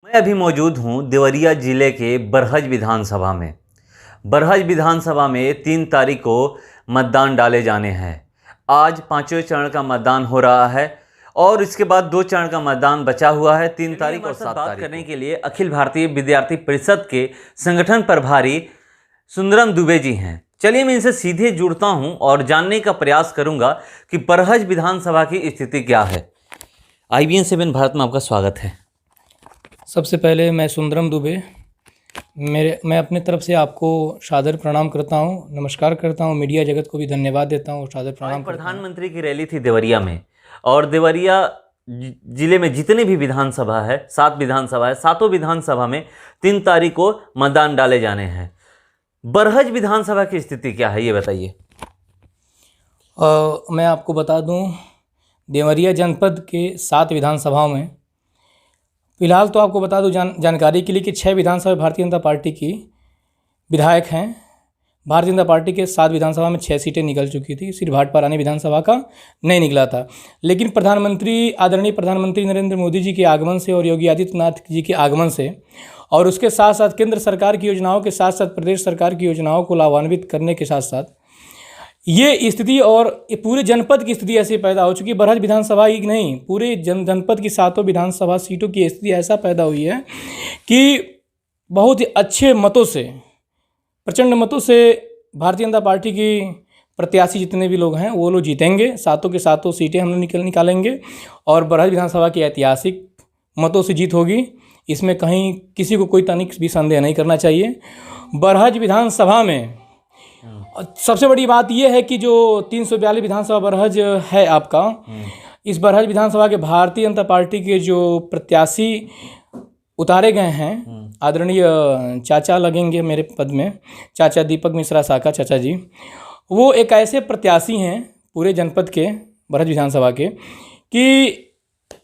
मैं अभी मौजूद हूँ देवरिया जिले के बरहज विधानसभा में। बरहज विधानसभा में 3 तारीख को मतदान डाले जाने हैं। आज 5वें चरण का मतदान हो रहा है और इसके बाद 2 चरण का मतदान बचा हुआ है 3 तारीख और 7 तारीख करने के लिए अखिल भारतीय विद्यार्थी परिषद के संगठन प्रभारी सुंदरम दुबे जी हैं। चलिए मैं इनसे सीधे जुड़ता हूं और जानने का प्रयास करूंगा कि बरहज विधानसभा की स्थिति क्या है। IBN 7 भारत में आपका स्वागत है। सबसे पहले मैं सुंदरम दुबे मैं अपने तरफ से आपको सादर प्रणाम करता हूं, नमस्कार करता हूं। मीडिया जगत को भी धन्यवाद देता हूं और सादर प्रणाम करता हूं। प्रधानमंत्री की रैली थी देवरिया में और देवरिया जिले में जितने भी विधानसभा है 7 विधानसभा है, 7 विधानसभा में 3 तारीख को मतदान डाले जाने हैं। बरहज विधानसभा की स्थिति क्या है ये बताइए। मैं आपको बता दूं, देवरिया जनपद के 7 विधानसभाओं में फ़िलहाल तो आपको बता दूं जानकारी के लिए कि 6 विधानसभा भारतीय जनता पार्टी की विधायक हैं। भारतीय जनता पार्टी के 7 विधानसभा में 6 सीटें निकल चुकी थी, सिर्फ भाटपारा विधानसभा का नहीं निकला था। लेकिन आदरणीय प्रधानमंत्री नरेंद्र मोदी जी के आगमन से और योगी आदित्यनाथ जी के आगमन से और उसके साथ साथ केंद्र सरकार की योजनाओं के साथ साथ प्रदेश सरकार की योजनाओं को लाभान्वित करने के साथ साथ ये स्थिति और पूरे जनपद की स्थिति ऐसी पैदा हो चुकी है। बरहज विधानसभा ही नहीं, पूरे जनपद की 7 विधानसभा सीटों की स्थिति ऐसा पैदा हुई है कि बहुत ही अच्छे मतों से, प्रचंड मतों से भारतीय जनता पार्टी की प्रत्याशी जितने भी लोग हैं वो लोग जीतेंगे। 7 के 7 सीटें हम लोग निकालेंगे और बरहज विधानसभा की ऐतिहासिक मतों से जीत होगी। इसमें कहीं किसी को कोई तनिक भी संदेह नहीं करना चाहिए। बरहज विधानसभा में सबसे बड़ी बात यह है कि जो 342 विधानसभा बरहज है आपका, इस बरहज विधानसभा के भारतीय जनता पार्टी के जो प्रत्याशी उतारे गए हैं, आदरणीय चाचा लगेंगे मेरे पद में, चाचा दीपक मिश्रा साका चाचा जी, वो एक ऐसे प्रत्याशी हैं पूरे जनपद के बरहज विधानसभा के कि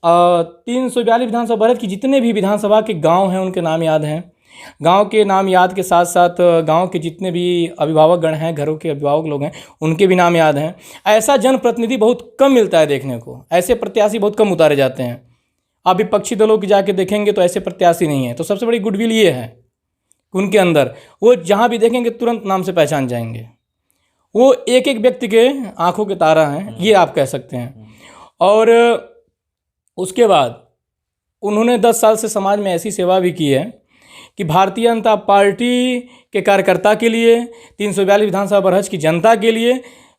342 विधानसभा बरहज की जितने भी विधानसभा के गांव हैं उनके नाम याद हैं। गांव के नाम याद के साथ साथ गांव के जितने भी अभिभावक गण हैं, घरों के अभिभावक लोग हैं, उनके भी नाम याद हैं। ऐसा जनप्रतिनिधि बहुत कम मिलता है देखने को, ऐसे प्रत्याशी बहुत कम उतारे जाते हैं। आप विपक्षी दलों की जाके देखेंगे तो ऐसे प्रत्याशी नहीं है। तो सबसे बड़ी गुडविल ये है कि उनके अंदर वो जहाँ भी देखेंगे तुरंत नाम से पहचान जाएंगे। वो एक एक व्यक्ति के आंखों के तारा हैं, ये आप कह सकते हैं। और उसके बाद उन्होंने 10 साल से समाज में ऐसी सेवा भी की है कि भारतीय जनता पार्टी के कार्यकर्ता के लिए, 342 विधानसभा बरहज की जनता के लिए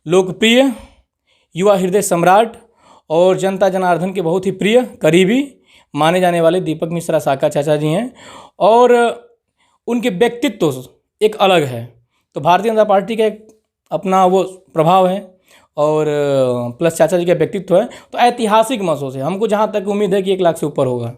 लोकप्रिय, युवा हृदय सम्राट और जनता जनार्दन के बहुत ही प्रिय करीबी माने जाने वाले दीपक मिश्रा साका चाचा जी हैं और उनके व्यक्तित्व एक अलग है। तो भारतीय जनता पार्टी का एक अपना वो प्रभाव है और प्लस चाचा जी का व्यक्तित्व है। तो ऐतिहासिक मतों से हमको जहाँ तक उम्मीद है कि 1 लाख से ऊपर होगा।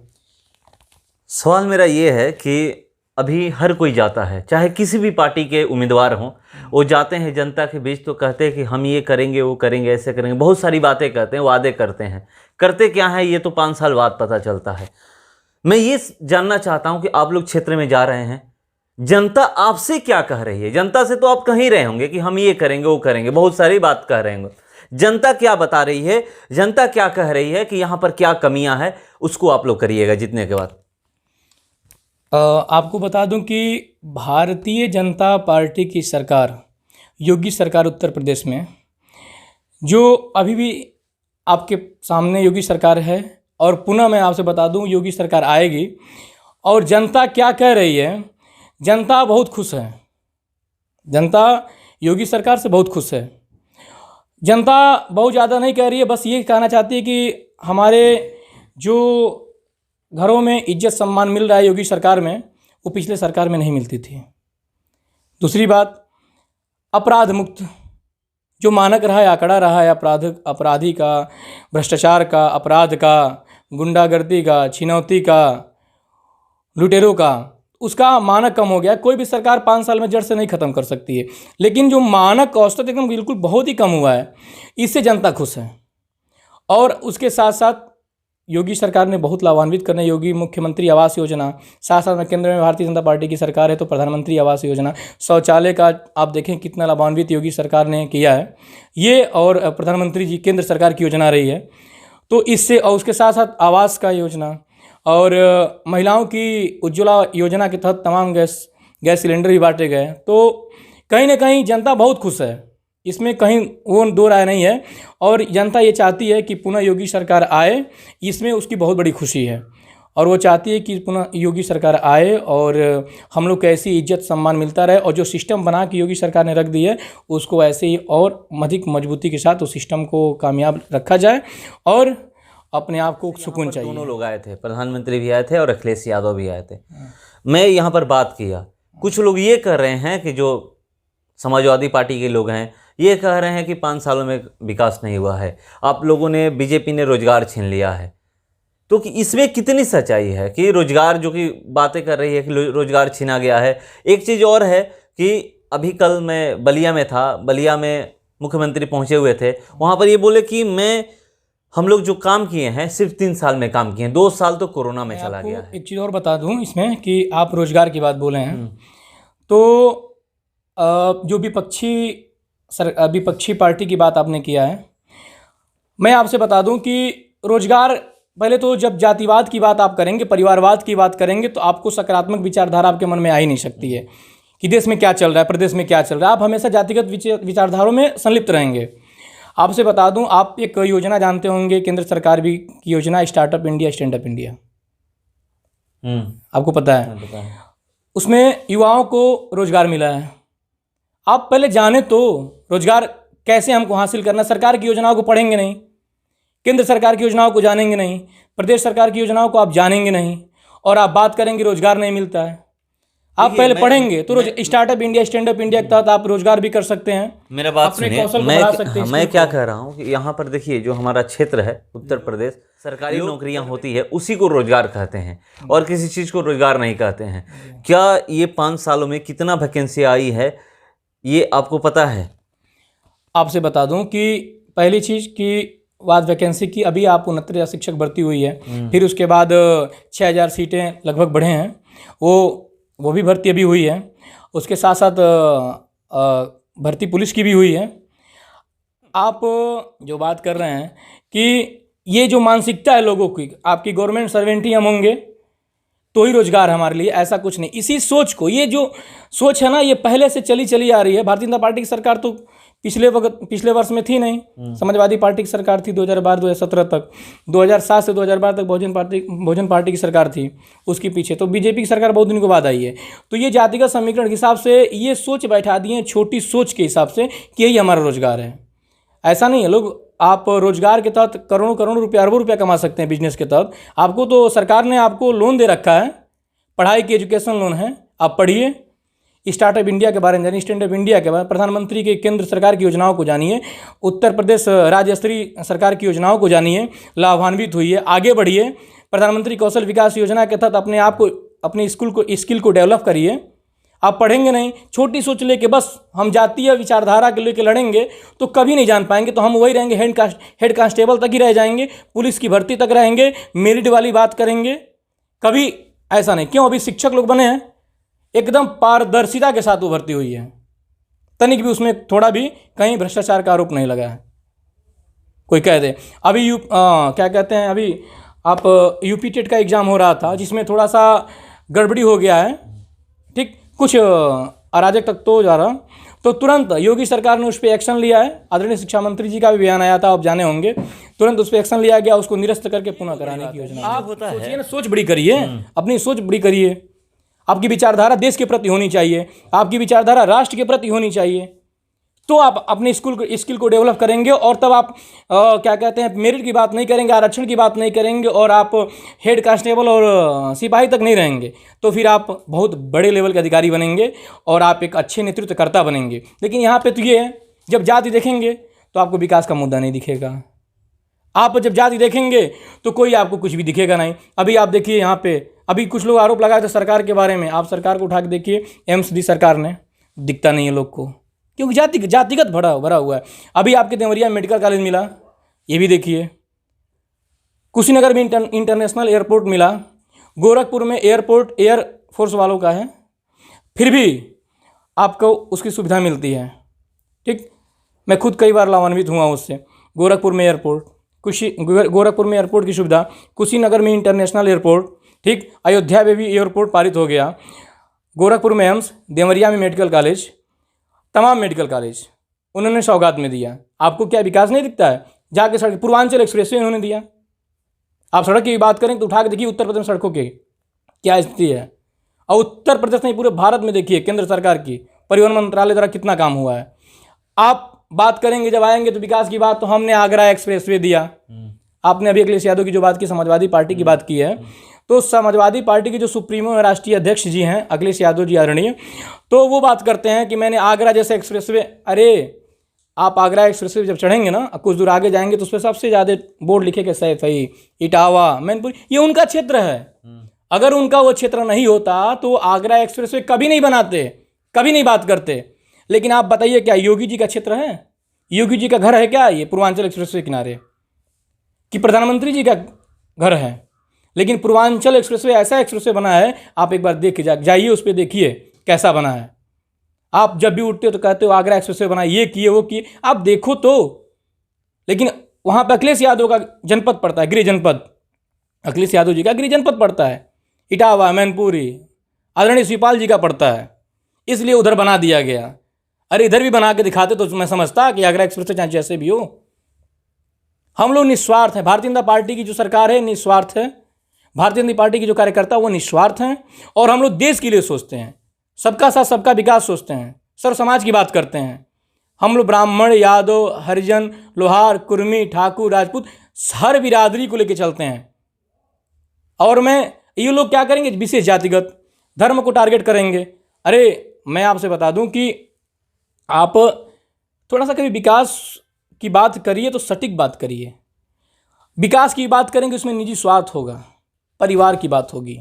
सवाल मेरा ये है कि अभी हर कोई जाता है, चाहे किसी भी पार्टी के उम्मीदवार हों, वो जाते हैं जनता के बीच तो कहते हैं कि हम ये करेंगे, वो करेंगे, ऐसे करेंगे, बहुत सारी बातें करते हैं, वादे करते हैं। करते क्या है ये तो 5 साल बाद पता चलता है। मैं ये जानना चाहता हूँ कि आप लोग क्षेत्र में जा रहे हैं, जनता आपसे क्या कह रही है? जनता से तो आप कह ही रहे होंगे कि हम ये करेंगे, वो करेंगे, बहुत सारी बात कह रहे होंगे। जनता क्या बता रही है, जनता क्या कह रही है कि यहाँ पर क्या कमियाँ हैं, उसको आप लोग करिएगा जीतने के बाद। आपको बता दूं कि भारतीय जनता पार्टी की सरकार, योगी सरकार उत्तर प्रदेश में, जो अभी भी आपके सामने योगी सरकार है और पुनः मैं आपसे बता दूं योगी सरकार आएगी। और जनता क्या कह रही है, जनता बहुत खुश है। जनता योगी सरकार से बहुत खुश है। जनता बहुत ज़्यादा नहीं कह रही है, बस ये कहना चाहती है कि हमारे जो घरों में इज्जत सम्मान मिल रहा है योगी सरकार में, वो पिछले सरकार में नहीं मिलती थी। दूसरी बात, अपराध मुक्त जो मानक रहा है, आंकड़ा रहा है अपराधी का, भ्रष्टाचार का, अपराध का, गुंडागर्दी का, छिनौती का, लुटेरों का, उसका मानक कम हो गया। कोई भी सरकार 5 साल में जड़ से नहीं ख़त्म कर सकती है, लेकिन जो मानक औसत एकदम बिल्कुल बहुत ही कम हुआ है, इससे जनता खुश है। और उसके साथ साथ योगी सरकार ने बहुत लाभान्वित करने, योगी मुख्यमंत्री आवास योजना, साथ साथ में केंद्र में भारतीय जनता पार्टी की सरकार है तो प्रधानमंत्री आवास योजना, शौचालय का आप देखें कितना लाभान्वित योगी सरकार ने किया है ये, और प्रधानमंत्री जी केंद्र सरकार की योजना रही है। तो इससे, और उसके साथ साथ आवास का योजना और महिलाओं की उज्ज्वला योजना के तहत तमाम गैस सिलेंडर भी बांटे गए। तो कहीं ना कहीं जनता बहुत खुश है, इसमें कहीं वो दो राय नहीं है। और जनता ये चाहती है कि पुनः योगी सरकार आए, इसमें उसकी बहुत बड़ी खुशी है। और वो चाहती है कि पुनः योगी सरकार आए और हम लोग को ऐसी इज्जत सम्मान मिलता रहे, और जो सिस्टम बना के योगी सरकार ने रख दी है उसको ऐसे ही और अधिक मजबूती के साथ उस सिस्टम को कामयाब रखा जाए, और अपने आप को सुकून चाहिए। दोनों लोग आए थे, प्रधानमंत्री भी आए थे और अखिलेश यादव भी आए थे। मैं यहाँ पर बात किया, कुछ लोग ये कह रहे हैं कि जो समाजवादी पार्टी के लोग हैं ये कह रहे हैं कि 5 सालों में विकास नहीं हुआ है, आप लोगों ने, बीजेपी ने रोजगार छीन लिया है। तो कि इसमें कितनी सच्चाई है कि रोजगार, जो कि बातें कर रही है कि रोजगार छीना गया है। एक चीज़ और है कि अभी कल मैं बलिया में था, बलिया में मुख्यमंत्री पहुंचे हुए थे, वहां पर ये बोले कि हम लोग जो काम किए हैं सिर्फ 3 साल में काम किए हैं, 2 साल तो कोरोना में चला गया है। एक चीज़ और बता दूं इसमें कि आप रोजगार की बात बोले हैं, तो जो विपक्षी पार्टी की बात आपने किया है, मैं आपसे बता दूं कि रोजगार, पहले तो जब जातिवाद की बात आप करेंगे, परिवारवाद की बात करेंगे, तो आपको सकारात्मक विचारधारा आपके मन में आ ही नहीं सकती है कि देश में क्या चल रहा है, प्रदेश में क्या चल रहा है। आप हमेशा जातिगत विचारधाराओं में संलिप्त रहेंगे। आपसे बता दूं, आप एक योजना जानते होंगे, केंद्र सरकार भी की योजना, startup India, stand up India, आपको पता है? उसमें युवाओं को रोजगार मिला है। आप पहले जाने तो रोजगार कैसे हमको हासिल करना। सरकार की योजनाओं को पढ़ेंगे नहीं, केंद्र सरकार की योजनाओं को जानेंगे नहीं, प्रदेश सरकार की योजनाओं को आप जानेंगे नहीं, और आप बात करेंगे रोजगार नहीं मिलता है। आप पहले पढ़ेंगे तो startup India, stand up India के तहत आप रोजगार भी कर सकते हैं। मेरा बात सुनिए, मैं क्या कह रहा हूँ कि यहाँ पर देखिए, जो हमारा क्षेत्र है उत्तर प्रदेश, सरकारी नौकरियां होती है उसी को रोजगार कहते हैं और किसी चीज़ को रोजगार नहीं कहते हैं। क्या ये 5 सालों में कितना वैकेंसी आई है ये आपको पता है? आपसे बता दूं कि पहली चीज़ की बात वैकेंसी की, अभी आप 69,000 शिक्षक भर्ती हुई है, फिर उसके बाद 6,000 सीटें लगभग बढ़े हैं, वो भी भर्ती अभी हुई है। उसके साथ साथ भर्ती पुलिस की भी हुई है। आप जो बात कर रहे हैं कि ये जो मानसिकता है लोगों की, आपकी गवर्नमेंट सर्वेंट ही हम होंगे तो ही रोजगार हमारे लिए, ऐसा कुछ नहीं। इसी सोच को, ये जो सोच है ना, ये पहले से चली आ रही है। भारतीय जनता पार्टी की सरकार तो पिछले वर्ष में थी नहीं, समाजवादी पार्टी की सरकार थी 2012-2017 तक, 2007 से 2012 तक बहुजन पार्टी की सरकार थी उसके पीछे, तो बीजेपी की सरकार बहुत दिन के बाद आई है। तो ये जातिगत समीकरण के हिसाब से ये सोच बैठा दिए, छोटी सोच के हिसाब से कि यही हमारा रोजगार है। ऐसा नहीं है। लोग, आप रोजगार के तहत करोड़ों रुपया, अरबों रुपया कमा सकते हैं बिजनेस के तहत। आपको तो सरकार ने आपको लोन दे रखा है, पढ़ाई की, एजुकेशन लोन है, आप पढ़िए, स्टार्टअप इंडिया के बारे में जानिए, स्टैंड अप इंडिया के बारे में, प्रधानमंत्री के केंद्र सरकार की योजनाओं को जानिए, उत्तर प्रदेश राज्य स्तरीय सरकार की योजनाओं को जानिए, लाभान्वित हुई, आगे बढ़िए। प्रधानमंत्री कौशल विकास योजना के तहत अपने आप को, अपने स्किल को डेवलप करिए। आप पढ़ेंगे नहीं, छोटी सोच लेके बस हम जातीय विचारधारा के लेके लड़ेंगे तो कभी नहीं जान पाएंगे। तो हम वही रहेंगे, हेड कांस्टेबल तक ही रह जाएंगे, पुलिस की भर्ती तक रहेंगे, मेरिट वाली बात करेंगे, कभी ऐसा नहीं। क्यों? अभी शिक्षक लोग बने हैं, एकदम पारदर्शिता के साथ वो भर्ती हुई है, तनिक भी उसमें थोड़ा भी कहीं भ्रष्टाचार का आरोप नहीं लगा है। कोई कह दे अभी क्या कहते हैं, अभी आप यूपी टेट का एग्ज़ाम हो रहा था जिसमें थोड़ा सा गड़बड़ी हो गया है, ठीक, कुछ अराजक तक तो जा रहा, तो तुरंत योगी सरकार ने उस पर एक्शन लिया है। आदरणीय शिक्षा मंत्री जी का भी बयान आया था, आप जाने होंगे, तुरंत उस पर एक्शन लिया गया, उसको निरस्त करके पुनः कराने की योजना। आप सोचिए ना, सोच बड़ी करिए, अपनी सोच बड़ी करिए। आपकी विचारधारा देश के प्रति होनी चाहिए, आपकी विचारधारा राष्ट्र के प्रति होनी चाहिए, तो आप अपने स्किल को डेवलप करेंगे। और तब आप क्या कहते हैं, मेरिट की बात नहीं करेंगे, आरक्षण की बात नहीं करेंगे, और आप हेड कांस्टेबल और सिपाही तक नहीं रहेंगे, तो फिर आप बहुत बड़े लेवल के अधिकारी बनेंगे और आप एक अच्छे नेतृत्वकर्ता बनेंगे। लेकिन यहाँ पे तो ये है, जब जाति देखेंगे तो आपको विकास का मुद्दा नहीं दिखेगा। आप जब जाति देखेंगे तो कोई आपको कुछ भी दिखेगा नहीं। अभी आप देखिए, यहाँ पे अभी कुछ लोग आरोप लगाए थे सरकार के बारे में, आप सरकार को उठा के देखिए, एम्स दी सरकार ने, दिखता नहीं है लोग को, क्योंकि जातिगत भरा हुआ है। अभी आपके देवरिया मेडिकल कॉलेज मिला, ये भी देखिए, कुशीनगर में इंटरनेशनल एयरपोर्ट मिला, गोरखपुर में एयरपोर्ट एयर फोर्स वालों का है, फिर भी आपको उसकी सुविधा मिलती है, ठीक। मैं खुद कई बार लाभान्वित हुआ उससे। गोरखपुर में एयरपोर्ट, गोरखपुर में एयरपोर्ट की सुविधा, कुशीनगर में इंटरनेशनल एयरपोर्ट, ठीक, अयोध्या में भी एयरपोर्ट पारित हो गया, गोरखपुर में एम्स, देवरिया में मेडिकल कॉलेज, तमाम मेडिकल कॉलेज उन्होंने सौगात में दिया। आपको क्या विकास नहीं दिखता है? जाके सड़क, पूर्वांचल एक्सप्रेस वे उन्होंने दिया। आप सड़क की बात करें तो उठा के देखिए उत्तर प्रदेश में सड़कों की क्या स्थिति है, और उत्तर प्रदेश नहीं पूरे भारत में देखिए केंद्र सरकार की परिवहन मंत्रालय द्वारा कितना काम हुआ है। आप बात करेंगे जब आएंगे तो विकास की बात, तो हमने आगरा एक्सप्रेसवे दिया। आपने अभी अखिलेश यादव की जो बात की, समाजवादी पार्टी की बात की है, तो समाजवादी पार्टी के जो सुप्रीमो और राष्ट्रीय अध्यक्ष जी हैं अखिलेश यादव जी आदरणीय, तो वो बात करते हैं कि मैंने आगरा जैसे एक्सप्रेसवे, अरे आप आगरा एक्सप्रेसवे जब चढ़ेंगे ना, कुछ दूर आगे जाएंगे तो उस पर सबसे ज़्यादा बोर्ड लिखेगा सही, इटावा, मैनपुरी, ये उनका क्षेत्र है। अगर उनका वो क्षेत्र नहीं होता तो आगरा एक्सप्रेसवे कभी नहीं बनाते, कभी नहीं बात करते। लेकिन आप बताइए क्या योगी जी का क्षेत्र है? योगी जी का घर है क्या ये पूर्वांचल एक्सप्रेसवे किनारे, कि प्रधानमंत्री जी का घर है? लेकिन पूर्वांचल एक्सप्रेसवे ऐसा एक्सप्रेसवे बना है, आप एक बार देख के जाइए, उस पर देखिए कैसा बना है। आप जब भी उठते हो तो कहते हो आगरा एक्सप्रेसवे बना, ये किए वो किए, आप देखो तो। लेकिन वहाँ पर अखिलेश यादव का जनपद पड़ता है, गृह जनपद, अखिलेश यादव जी का गृह जनपद पड़ता है, इटावा, मैनपुरी, आदरणीय शिवपाल जी का पड़ता है, इसलिए उधर बना दिया गया। अरे इधर भी बना के दिखाते तो मैं समझता कि आगरा एक्सप्रेस चाहे जैसे भी हो। हम लोग निस्वार्थ हैं, भारतीय जनता पार्टी की जो सरकार है निस्वार्थ है, भारतीय जनता पार्टी की जो कार्यकर्ता वो निस्वार्थ हैं, और हम लोग देश के लिए सोचते हैं, सबका साथ सबका विकास सोचते हैं, सर्व समाज की बात करते हैं। हम लोग ब्राह्मण, यादव, हरिजन, लोहार, कुर्मी, ठाकुर, राजपूत, हर बिरादरी को लेकर चलते हैं। और ये लोग क्या करेंगे, विशेष जातिगत धर्म को टारगेट करेंगे। अरे मैं आपसे बता दूं कि आप थोड़ा सा कभी विकास की बात करिए तो सटीक बात करिए। विकास की बात करेंगे उसमें निजी स्वार्थ होगा, परिवार की बात होगी,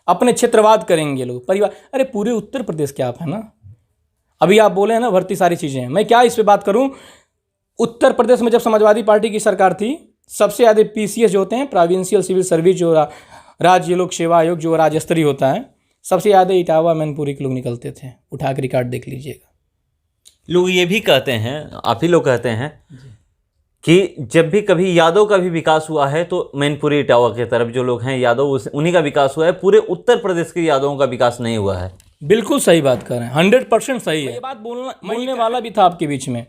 अपने क्षेत्रवाद करेंगे लोग, परिवार। अरे पूरे उत्तर प्रदेश के आप हैं ना, अभी आप बोले हैं ना भर्ती सारी चीज़ें हैं, मैं क्या इस पर बात करूं। उत्तर प्रदेश में जब समाजवादी पार्टी की सरकार थी, सबसे ज़्यादा पीसीएस जो होते हैं, प्रोविंशियल सिविल सर्विस, जो राज्य लोक सेवा आयोग जो राज्य स्तरीय होता है, सबसे ज़्यादा इटावा, मैनपुरी के लोग निकलते थे। उठा के रिकॉर्ड देख लीजिएगा। लोग ये भी कहते हैं, आप ही लोग कहते हैं कि जब भी कभी यादव का भी विकास हुआ है तो मैनपुरी इटावा की तरफ जो लोग हैं यादव, उन्हीं का विकास हुआ है, पूरे उत्तर प्रदेश के यादवों का विकास नहीं हुआ है। बिल्कुल सही बात कर रहे हैं, 100% सही है। ये बात बोलने वाला भी था आपके बीच में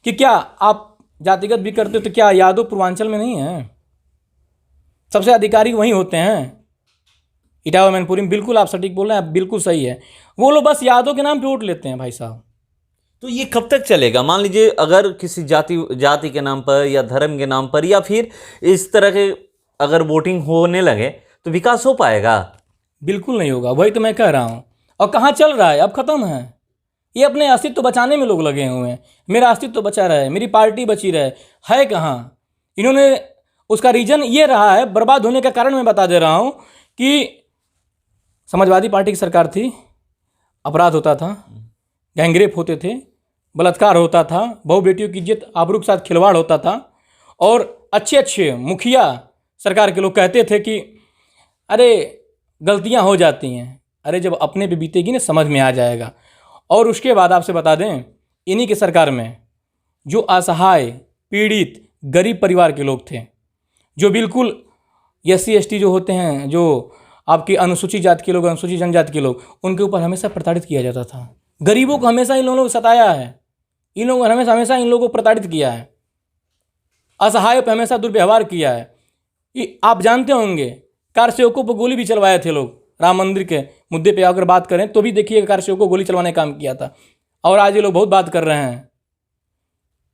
कि क्या आप जातिगत भी करते हो तो क्या यादव पूर्वांचल में नहीं है? सबसे अधिकारी वहीं होते हैं, इटावा, मैनपुरी में। बिल्कुल आप सटीक बोल रहे हैं, बिल्कुल सही है। वो लोग बस यादव के नाम पे वोट लेते हैं भाई साहब। तो ये कब तक चलेगा? मान लीजिए अगर किसी जाति के नाम पर या धर्म के नाम पर या फिर इस तरह के अगर वोटिंग होने लगे तो विकास हो पाएगा? बिल्कुल नहीं होगा, वही तो मैं कह रहा हूँ। और कहाँ चल रहा है, अब खत्म है। ये अपने अस्तित्व बचाने में लोग लगे हुए हैं, मेरा अस्तित्व बचा रहे, मेरी पार्टी बची रहे, है कहाँ? इन्होंने उसका रीजन ये रहा है, बर्बाद होने का कारण मैं बता दे रहा हूँ कि समाजवादी पार्टी की सरकार थी, अपराध होता था, गैंगरेप होते थे, बलात्कार होता था, बहु बेटियों की इज्जत आबरू के साथ खिलवाड़ होता था, और अच्छे अच्छे मुखिया सरकार के लोग कहते थे कि अरे गलतियां हो जाती हैं, अरे जब अपने पे बीतेगी ना समझ में आ जाएगा। और उसके बाद आपसे बता दें, इन्हीं के सरकार में जो असहाय, पीड़ित, गरीब परिवार के लोग थे, जो बिल्कुल SC ST जो होते हैं, जो आपकी अनुसूचित जाति के लोग, अनुसूचित जनजाति के लोग, उनके ऊपर हमेशा प्रताड़ित किया जाता था। गरीबों को हमेशा इन लोगों को सताया है, इन लोगों ने हमेशा इन लोगों को प्रताड़ित किया है, असहाय पर हमेशा दुर्व्यवहार किया है। आप जानते होंगे कारसेवकों पर गोली भी चलवाए थे लोग। राम मंदिर के मुद्दे पे अगर बात करें तो भी देखिए कारसेवकों को गोली चलवाने का काम किया था। और आज ये लोग बहुत बात कर रहे हैं।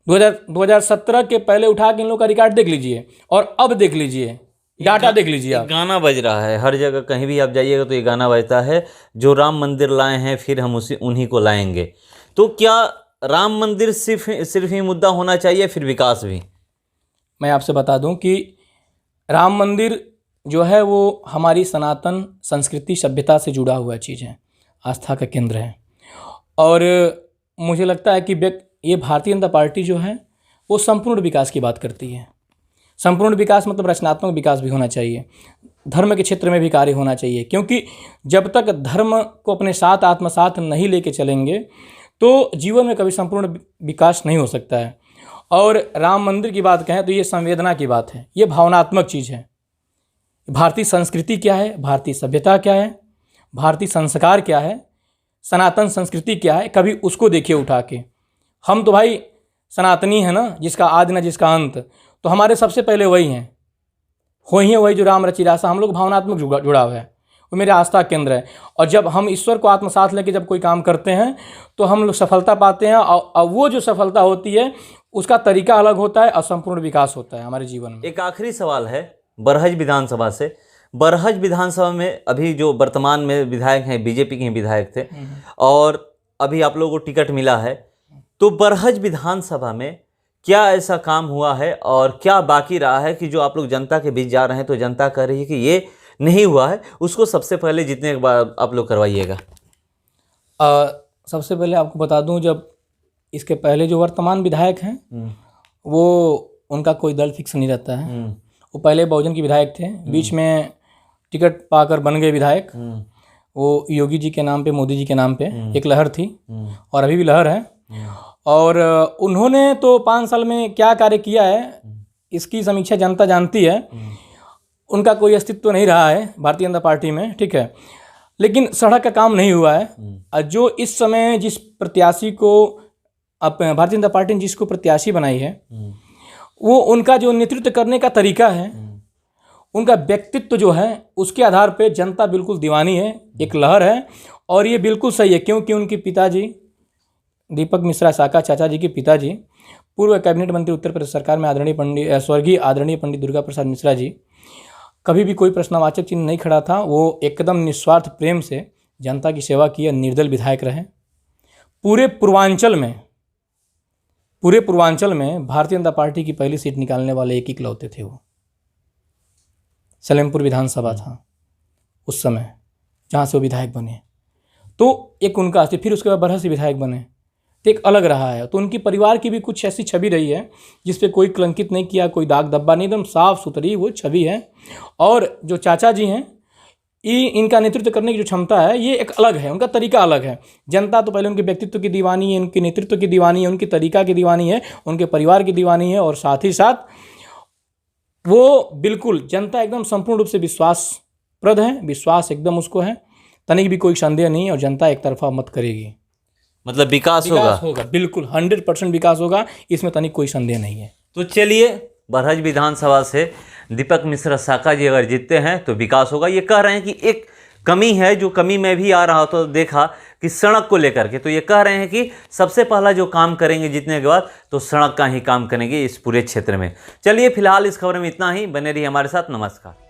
2017 के पहले उठा के इन लोग का रिकॉर्ड देख लीजिए और अब देख लीजिए, डाटा देख लीजिए आप। गाना बज रहा है हर जगह, कहीं भी आप जाइएगा तो ये गाना बजता है, जो राम मंदिर लाए हैं फिर हम उन्हीं को लाएंगे। तो क्या राम मंदिर सिर्फ ही मुद्दा होना चाहिए, फिर विकास भी? मैं आपसे बता दूं कि राम मंदिर जो है वो हमारी सनातन संस्कृति सभ्यता से जुड़ा हुआ चीज़ है, आस्था का केंद्र है। और मुझे लगता है कि ये भारतीय जनता पार्टी जो है वो संपूर्ण विकास की बात करती है। संपूर्ण विकास मतलब रचनात्मक विकास भी होना चाहिए, धर्म के क्षेत्र में भी कार्य होना चाहिए, क्योंकि जब तक धर्म को अपने साथ आत्मसात नहीं लेके चलेंगे तो जीवन में कभी संपूर्ण विकास नहीं हो सकता है। और राम मंदिर की बात कहें तो ये संवेदना की बात है, ये भावनात्मक चीज़ है। भारतीय संस्कृति क्या है, भारतीय सभ्यता क्या है, भारतीय संस्कार क्या है, सनातन संस्कृति क्या है, कभी उसको देखिए उठा के। हम तो भाई सनातनी है ना, जिसका आदि न जिसका अंत, तो हमारे सबसे पहले वही हैं, वही है, वही जो राम रचि रासा। हम लोग भावनात्मक जुड़ाव है, वो मेरे आस्था केंद्र है। और जब हम ईश्वर को आत्मसात लेके जब कोई काम करते हैं तो हम लोग सफलता पाते हैं, और वो जो सफलता होती है उसका तरीका अलग होता है और संपूर्ण विकास होता है हमारे जीवन में। एक आखिरी सवाल है बरहज विधानसभा से। बरहज विधानसभा में अभी जो वर्तमान में विधायक हैं, बीजेपी के ही विधायक थे, और अभी आप लोगों को टिकट मिला है, तो बरहज विधानसभा में क्या ऐसा काम हुआ है और क्या बाकी रहा है कि जो आप लोग जनता के बीच जा रहे हैं तो जनता कह रही है कि ये नहीं हुआ है, उसको सबसे पहले जितने के बाद आप लोग करवाइएगा। सबसे पहले आपको बता दूं, जब इसके पहले जो वर्तमान विधायक हैं वो उनका कोई दल फिक्स नहीं रहता है। वो पहले बहुजन के विधायक थे, बीच में टिकट पाकर बन गए विधायक। वो योगी जी के नाम पे, मोदी जी के नाम पे एक लहर थी और अभी भी लहर है। और उन्होंने तो 5 साल में क्या कार्य किया है इसकी समीक्षा जनता जानती है। उनका कोई अस्तित्व नहीं रहा है भारतीय जनता पार्टी में, ठीक है, लेकिन सड़क का काम नहीं हुआ है। जो इस समय जिस प्रत्याशी को भारतीय जनता पार्टी ने जिसको प्रत्याशी बनाई है, वो उनका जो नेतृत्व करने का तरीका है, उनका व्यक्तित्व जो है, उसके आधार पे जनता बिल्कुल दीवानी है, एक लहर है। और ये बिल्कुल सही है, क्योंकि उनके पिताजी दीपक मिश्रा साका, चाचा जी के पिताजी पूर्व कैबिनेट मंत्री उत्तर प्रदेश सरकार में स्वर्गीय आदरणीय पंडित दुर्गा प्रसाद मिश्रा जी, कभी भी कोई प्रश्नवाचक चिन्ह नहीं खड़ा था। वो एकदम निस्वार्थ प्रेम से जनता की सेवा की, निर्दल विधायक रहे। पूरे पूर्वांचल में भारतीय जनता पार्टी की पहली सीट निकालने वाले एक इकलौते थे। वो सलेमपुर विधानसभा था उस समय, जहाँ से वो विधायक बने, तो एक उनका थी। फिर उसके बाद बरहज से विधायक बने, तो एक अलग रहा है। तो उनकी परिवार की भी कुछ ऐसी छवि रही है जिस पे कोई कलंकित नहीं किया, कोई दाग धब्बा नहीं, एकदम साफ सुथरी वो छवि है। और जो चाचा जी हैं, इनका नेतृत्व करने की जो क्षमता है, ये एक अलग है, उनका तरीका अलग है। जनता तो पहले उनके व्यक्तित्व की दीवानी है, उनके नेतृत्व की दीवानी है, उनकी तरीका की दीवानी है, उनके परिवार की दीवानी है। और साथ ही साथ वो बिल्कुल जनता एकदम संपूर्ण रूप से विश्वासप्रद है, विश्वास एकदम उसको है, तनिक भी कोई संदेह नहीं। और जनता एक तरफा मत करेगी, मतलब विकास होगा, बिल्कुल 100% विकास होगा, इसमें तनिक कोई संदेह नहीं है। तो चलिए, बरहज विधानसभा से दीपक मिश्रा साका जी अगर जीतते हैं तो विकास होगा। ये कह रहे हैं कि एक कमी है, जो कमी में भी आ रहा तो देखा कि सड़क को लेकर के, तो ये कह रहे हैं कि सबसे पहला जो काम करेंगे जीतने के बाद तो सड़क का ही काम करेंगे इस पूरे क्षेत्र में। चलिए, फिलहाल इस खबर में इतना ही। बने रहिए हमारे साथ। नमस्कार।